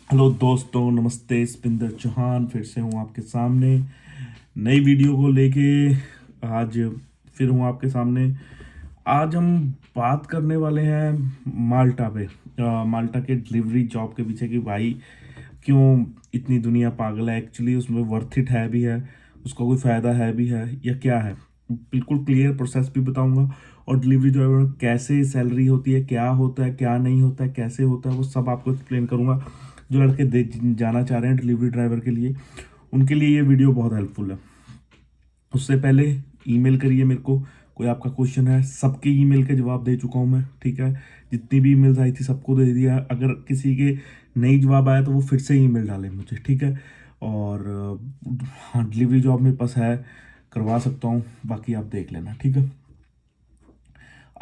Hello दोस्तों, नमस्ते। स्पिंदर चौहान फिर से हूँ आपके सामने नई वीडियो को लेके। आज फिर हूँ आपके सामने। आज हम बात करने वाले हैं माल्टा पे। माल्टा के डिलीवरी जॉब के पीछे कि भाई क्यों इतनी दुनिया पागल है। एक्चुअली उसमें वर्थ इट है भी है, उसका कोई फ़ायदा है भी है या क्या है। बिल्कुल क्लियर प्रोसेस भी बताऊंगा। और डिलीवरी ड्राइवर कैसे सैलरी होती है, क्या होता है, क्या नहीं होता है, कैसे होता है, वो सब आपको एक्सप्लेन करूंगा। जो लड़के जाना चाह रहे हैं डिलीवरी ड्राइवर के लिए, उनके लिए ये वीडियो बहुत हेल्पफुल है। उससे पहले ईमेल करिए मेरे को। कोई आपका क्वेश्चन है, सबके ईमेल के जवाब दे चुका हूँ मैं, ठीक है। जितनी भी ईमेल्स आई थी सबको दे दिया। अगर किसी के नहीं जवाब आया तो वो फिर से ईमेल डालें मुझे, ठीक है। और हाँ, डिलीवरी जॉब मेरे पास है, करवा सकता हूँ, बाकी आप देख लेना, ठीक है।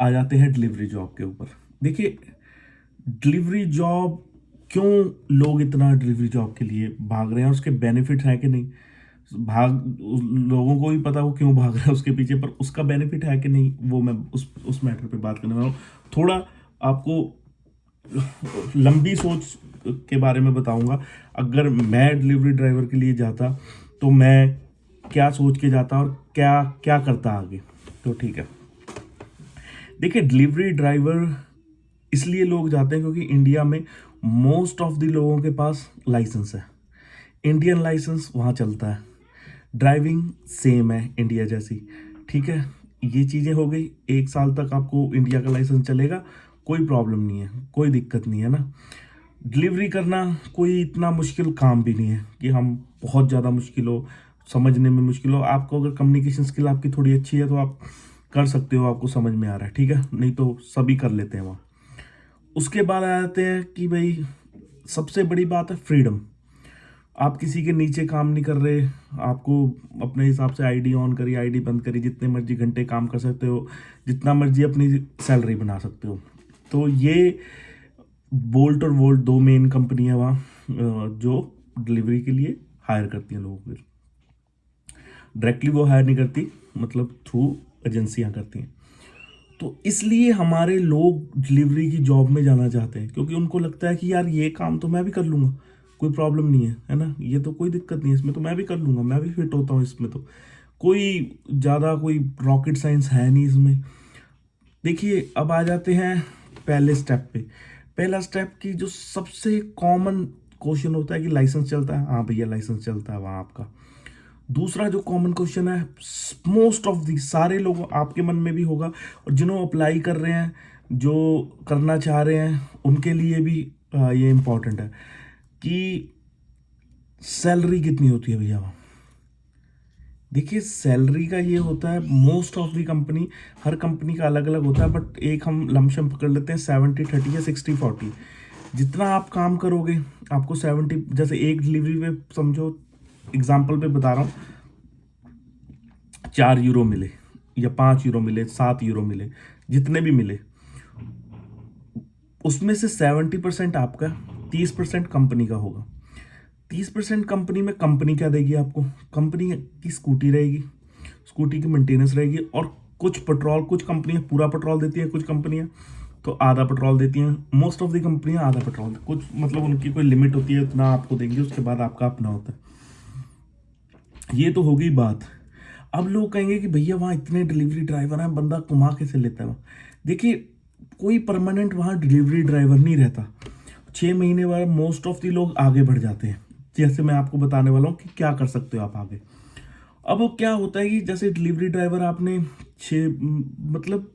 आ जाते हैं डिलीवरी जॉब के ऊपर। देखिए, डिलीवरी जॉब क्यों लोग इतना डिलीवरी जॉब के लिए भाग रहे हैं और उसके बेनिफिट है कि नहीं। लोगों को भी पता वो क्यों भाग रहा है उसके पीछे, पर उसका बेनिफिट है कि नहीं वो मैं उस मैटर पे बात करने वाला हूँ। थोड़ा आपको लंबी सोच के बारे में बताऊंगा। अगर मैं डिलीवरी ड्राइवर के लिए जाता तो मैं क्या सोच के जाता और क्या क्या करता आगे। तो ठीक है, देखिए, डिलीवरी ड्राइवर इसलिए लोग जाते हैं क्योंकि इंडिया में मोस्ट ऑफ द लोगों के पास लाइसेंस है। इंडियन लाइसेंस वहाँ चलता है। ड्राइविंग सेम है इंडिया जैसी, ठीक है। ये चीज़ें हो गई। 1 साल तक आपको इंडिया का लाइसेंस चलेगा, कोई प्रॉब्लम नहीं है, कोई दिक्कत नहीं है ना। डिलीवरी करना कोई इतना मुश्किल काम भी नहीं है कि हम बहुत ज़्यादा मुश्किल हो, समझने में मुश्किल हो। आपको अगर कम्युनिकेशन स्किल आपकी थोड़ी अच्छी है तो आप कर सकते हो, आपको समझ में आ रहा है, ठीक है। नहीं तो सभी कर लेते हैं वहाँ। उसके बाद आ जाते हैं कि भाई सबसे बड़ी बात है फ्रीडम। आप किसी के नीचे काम नहीं कर रहे। आपको अपने हिसाब से आईडी ऑन करी, आईडी बंद करी, जितने मर्जी घंटे काम कर सकते हो, जितना मर्जी अपनी सैलरी बना सकते हो। तो ये बोल्ट और वोल्ट दो मेन कंपनी है वहाँ, जो डिलीवरी के लिए हायर करती हैं लोगों को। डायरेक्टली वो हायर नहीं करती, मतलब थ्रू एजेंसियाँ करती हैं। तो इसलिए हमारे लोग डिलीवरी की जॉब में जाना चाहते हैं क्योंकि उनको लगता है कि यार ये काम तो मैं भी कर लूँगा, कोई प्रॉब्लम नहीं है ना। ये तो कोई दिक्कत नहीं है, इसमें तो मैं भी कर लूँगा, मैं भी फिट होता हूँ इसमें, तो कोई ज़्यादा कोई रॉकेट साइंस है नहीं इसमें। देखिए, अब आ जाते हैं पहले स्टेप पे। पहला स्टेप की जो सबसे कॉमन क्वेश्चन होता है कि लाइसेंस चलता है। हाँ भैया, लाइसेंस चलता है वहाँ आपका। दूसरा जो कॉमन क्वेश्चन है, मोस्ट ऑफ दी सारे लोग आपके मन में भी होगा और जिन्होंने अप्लाई कर रहे हैं, जो करना चाह रहे हैं, उनके लिए भी ये इम्पोर्टेंट है कि सैलरी कितनी होती है भैया वहाँ। देखिए, सैलरी का ये होता है most of the company, her company का अलग अलग होता है, बट एक हम लमसम पकड़ लेते हैं 70-30 या 60-40। जितना आप काम करोगे आपको 70, जैसे एक डिलीवरी पे समझो, एग्जाम्पल पे बता रहा हूँ, 4 यूरो मिले या 5 यूरो मिले, 7 यूरो मिले, जितने भी मिले, उसमें से 70% आपका, 30% कंपनी का होगा। 30% कंपनी में कंपनी क्या देगी आपको। कंपनी की स्कूटी रहेगी, स्कूटी की मेंटेनेंस रहेगी, और कुछ पेट्रोल। कुछ कंपनियां पूरा पेट्रोल देती हैं, कुछ कंपनियां तो आधा पेट्रोल देती हैं। मोस्ट ऑफ द कंपनियां आधा पेट्रोल, कुछ मतलब उनकी कोई लिमिट होती है, उतना आपको देंगे, उसके बाद आपका अपना होता है। ये तो हो गई बात। अब लोग कहेंगे कि भैया वहाँ इतने डिलीवरी ड्राइवर हैं, बंदा कमा कैसे लेता है वहाँ। देखिए, कोई परमानेंट वहाँ डिलीवरी ड्राइवर नहीं रहता। 6 महीने बाद मोस्ट ऑफ दी लोग आगे बढ़ जाते हैं। जैसे मैं आपको बताने वाला हूँ कि क्या कर सकते हो आप आगे। अब वो क्या होता है कि जैसे डिलीवरी ड्राइवर आपने मतलब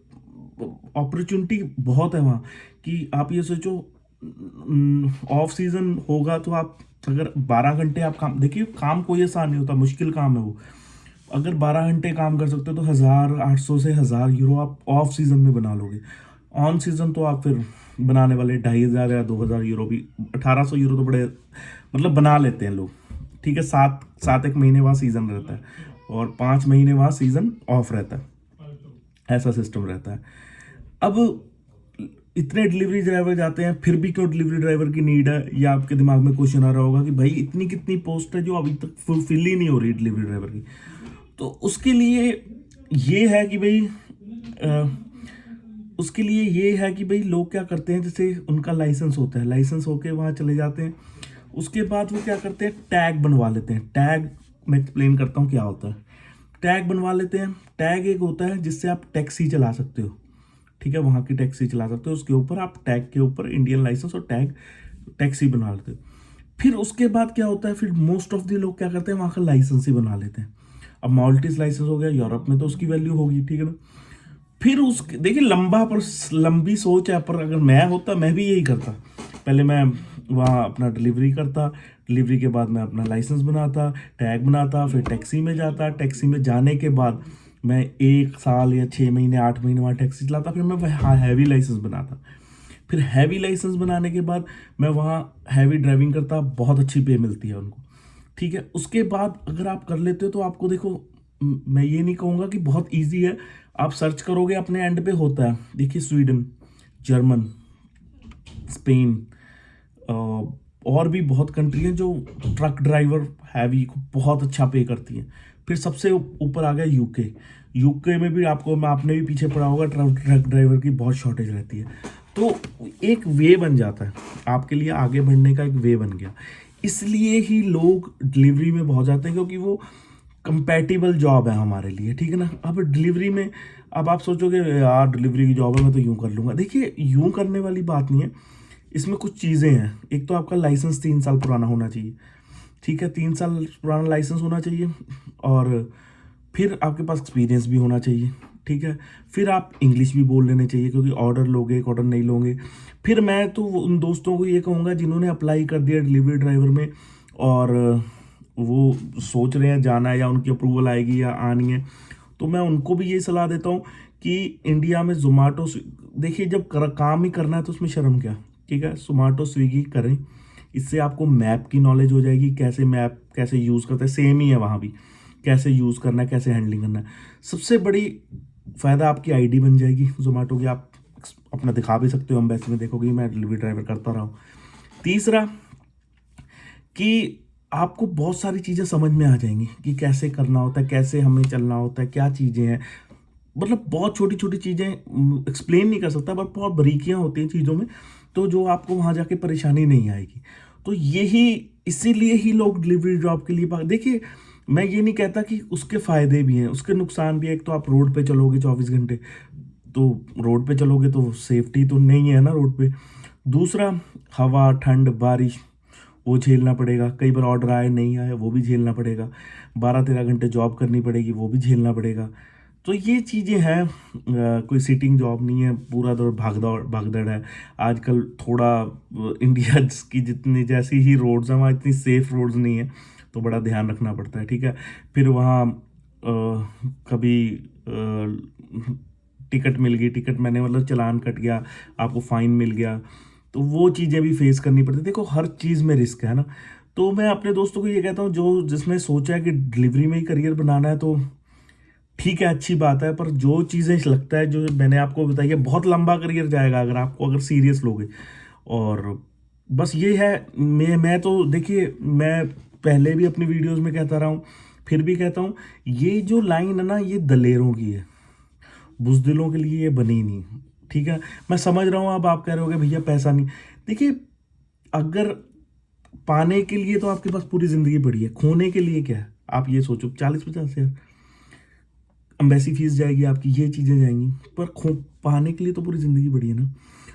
अपॉर्चुनिटी बहुत है वहाँ। कि आप ये सोचो, ऑफ सीजन होगा तो आप अगर 12 घंटे आप काम, देखिए काम कोई आसान नहीं होता, मुश्किल काम है वो। अगर 12 घंटे काम कर सकते हो तो 1,800 से 1,000 यूरो आप ऑफ सीजन में बना लोगे। ऑन सीजन तो आप फिर बनाने वाले 2,500 या 2,000 यूरो भी, 1,800 यूरो तो बड़े मतलब बना लेते हैं लोग, ठीक है। सात सात एक महीने बाद सीजन रहता है और 5 महीने बाद सीजन ऑफ रहता है, ऐसा सिस्टम रहता है। अब इतने डिलीवरी ड्राइवर जाते हैं, फिर भी क्यों डिलीवरी ड्राइवर की नीड है, या आपके दिमाग में क्वेश्चन आ रहा होगा कि भाई इतनी कितनी पोस्ट है जो अभी तक फुलफिल ही नहीं हो रही डिलीवरी ड्राइवर की। तो उसके लिए ये है कि भाई उसके लिए ये है कि भाई लोग क्या करते हैं, जैसे उनका लाइसेंस होता है, लाइसेंस होके वहाँ चले जाते हैं, उसके बाद वो क्या करते हैं, टैग बनवा लेते हैं। टैग मैं एक्सप्लेन करता हूँ क्या होता है। टैग बनवा लेते हैं। टैग एक होता है जिससे आप टैक्सी चला सकते हो, ठीक है, वहाँ की टैक्सी चला सकते हो। उसके ऊपर आप टैग के ऊपर इंडियन लाइसेंस और टैग टैक्सी बना लेते हो। फिर उसके बाद क्या होता है, फिर मोस्ट ऑफ द लोग क्या करते हैं, वहाँ का लाइसेंस ही बना लेते हैं। अब माल्टीज लाइसेंस हो गया, यूरोप में तो उसकी वैल्यू होगी, ठीक है ना। फिर उस देखिए लंबी सोच है, पर अगर मैं होता मैं भी यही करता। पहले मैं वहाँ अपना डिलीवरी करता, डिलीवरी के बाद मैं अपना लाइसेंस बनाता, टैग बनाता, फिर टैक्सी में जाता। टैक्सी में जाने के बाद मैं 1 साल या 6 महीने 8 महीने वहाँ टैक्सी चलाता, फिर मैं हैवी लाइसेंस बनाता। फिर हैवी लाइसेंस बनाने के बाद मैं वहाँ हैवी ड्राइविंग करता, बहुत अच्छी पे मिलती है उनको, ठीक है। उसके बाद अगर आप कर लेते हो तो आपको देखो, मैं ये नहीं कहूँगा कि बहुत इजी है। आप सर्च करोगे अपने एंड पे होता है, देखिए स्वीडन, जर्मन, स्पेन, और भी बहुत कंट्री हैं जो ट्रक ड्राइवर हैवी को बहुत अच्छा पे करती हैं। फिर सबसे ऊपर आ गया यूके। यूके में भी आपने भी पीछे पड़ा होगा, ट्रक ड्राइवर की बहुत शॉर्टेज रहती है। तो एक वे बन जाता है आपके लिए, आगे बढ़ने का एक वे बन गया। इसलिए ही लोग डिलीवरी में बहुत जाते हैं, क्योंकि वो कंपैटिबल जॉब है हमारे लिए, ठीक है ना। अब डिलीवरी में, अब आप सोचोगे यार डिलीवरी की जॉब है, मैं तो यूँ कर लूँगा। देखिए यूँ करने वाली बात नहीं है, इसमें कुछ चीज़ें हैं। एक तो आपका लाइसेंस 3 साल पुराना होना चाहिए, ठीक है, 3 साल पुराना लाइसेंस होना चाहिए। और फिर आपके पास एक्सपीरियंस भी होना चाहिए, ठीक है। फिर आप इंग्लिश भी बोल लेने चाहिए, क्योंकि ऑर्डर लोगे, एक ऑर्डर नहीं लोगे। फिर मैं तो उन दोस्तों को ये कहूँगा जिन्होंने अप्लाई कर दिया डिलीवरी ड्राइवर में, और वो सोच रहे हैं जाना है या उनकी अप्रूवल आएगी या आनी है, तो मैं उनको भी ये सलाह देता हूँ कि इंडिया में जोमेटो, देखिए जब काम ही करना है तो उसमें शर्म क्या, ठीक है। जोमेटो स्विगी करें, इससे आपको मैप की नॉलेज हो जाएगी, कैसे मैप कैसे यूज़ करते हैं, सेम ही है वहाँ भी, कैसे यूज़ करना है, कैसे हैंडलिंग करना है। सबसे बड़ी फ़ायदा आपकी आईडी बन जाएगी जोमेटो की, आप अपना दिखा भी सकते हो, एम्बेसी में देखोगे मैं डिलीवरी ड्राइवर करता रहा हूँ। तीसरा कि आपको बहुत सारी चीज़ें समझ में आ जाएंगी कि कैसे करना होता है, कैसे हमें चलना होता है, क्या चीज़ें हैं। मतलब बहुत छोटी छोटी चीज़ें एक्सप्लेन नहीं कर सकता, बट बहुत बारीकियाँ होती हैं चीज़ों में, तो जो आपको वहाँ जाके परेशानी नहीं आएगी। तो यही, इसीलिए ही लोग डिलीवरी जॉब के लिए देखिए, मैं ये नहीं कहता कि उसके फ़ायदे भी हैं, उसके नुकसान भी है। एक तो आप रोड पे चलोगे 24 घंटे, तो रोड पे चलोगे तो सेफ्टी तो नहीं है ना रोड पे। दूसरा, हवा, ठंड, बारिश, वो झेलना पड़ेगा। कई बार ऑर्डर आए नहीं आए, वो भी झेलना पड़ेगा। 12-13 घंटे जॉब करनी पड़ेगी, वो भी झेलना पड़ेगा। तो ये चीज़ें हैं, कोई सिटिंग जॉब नहीं है, पूरा दौर भागदड़ है। आजकल थोड़ा इंडिया की जितनी जैसी ही रोड्स हैं वहाँ इतनी सेफ रोड्स नहीं है, तो बड़ा ध्यान रखना पड़ता है, ठीक है। फिर वहाँ कभी टिकट मिल गई, टिकट मैंने मतलब चालान कट गया, आपको फ़ाइन मिल गया, तो वो चीज़ें भी फेस करनी पड़ती है। देखो हर चीज़ में रिस्क है ना। तो मैं अपने दोस्तों को ये कहता हूँ, जो जिसने सोचा है कि डिलीवरी में ही करियर बनाना है, तो ठीक है, अच्छी बात है। पर जो चीज़ें लगता है, जो मैंने आपको बताई है, बहुत लंबा करियर जाएगा अगर सीरियस लोगे। और बस ये है, मैं तो देखिए, मैं पहले भी अपनी वीडियोस में कहता रहा हूँ, फिर भी कहता हूँ, ये जो लाइन है ना, ये दलेरों की है, बुज़दिलों के लिए ये बनी नहीं, ठीक है। मैं समझ रहा हूँ, अब आप कह रहे होगे भैया पैसा नहीं। देखिए, अगर पाने के लिए तो आपके पास पूरी ज़िंदगी पड़ी है, खोने के लिए क्या है, आप ये सोचो, 40-50 हज़ार एम्बेसी फीस जाएगी आपकी, ये चीज़ें जाएंगी, पर पाने के लिए तो पूरी ज़िंदगी पड़ी है ना।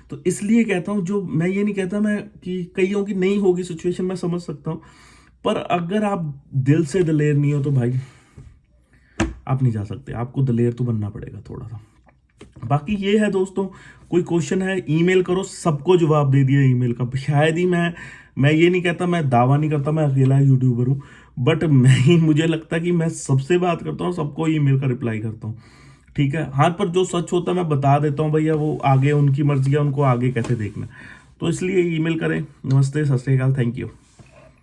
तो इसलिए कहता हूँ, जो मैं ये नहीं कहता मैं कि कईयों की नहीं होगी सिचुएशन, मैं समझ सकता हूँ, पर अगर आप दिल से दलेर नहीं हो तो भाई आप नहीं जा सकते, आपको दलेर तो बनना पड़ेगा थोड़ा सा। बाकी ये है दोस्तों, कोई क्वेश्चन है ईमेल करो, सबको जवाब दे दिया ईमेल का। शायद ही मैं ये नहीं कहता, मैं दावा नहीं करता मैं अकेला यूट्यूबर हूँ, बट मुझे लगता है कि मैं सबसे बात करता हूँ, सबको ईमेल का रिप्लाई करता हूँ, ठीक है। हाँ, पर जो सच होता है मैं बता देता हूँ भैया, वो आगे उनकी मर्जी है, उनको आगे कैसे देखना। तो इसलिए ईमेल करें। नमस्ते, सत श्री अकाल, थैंक यू।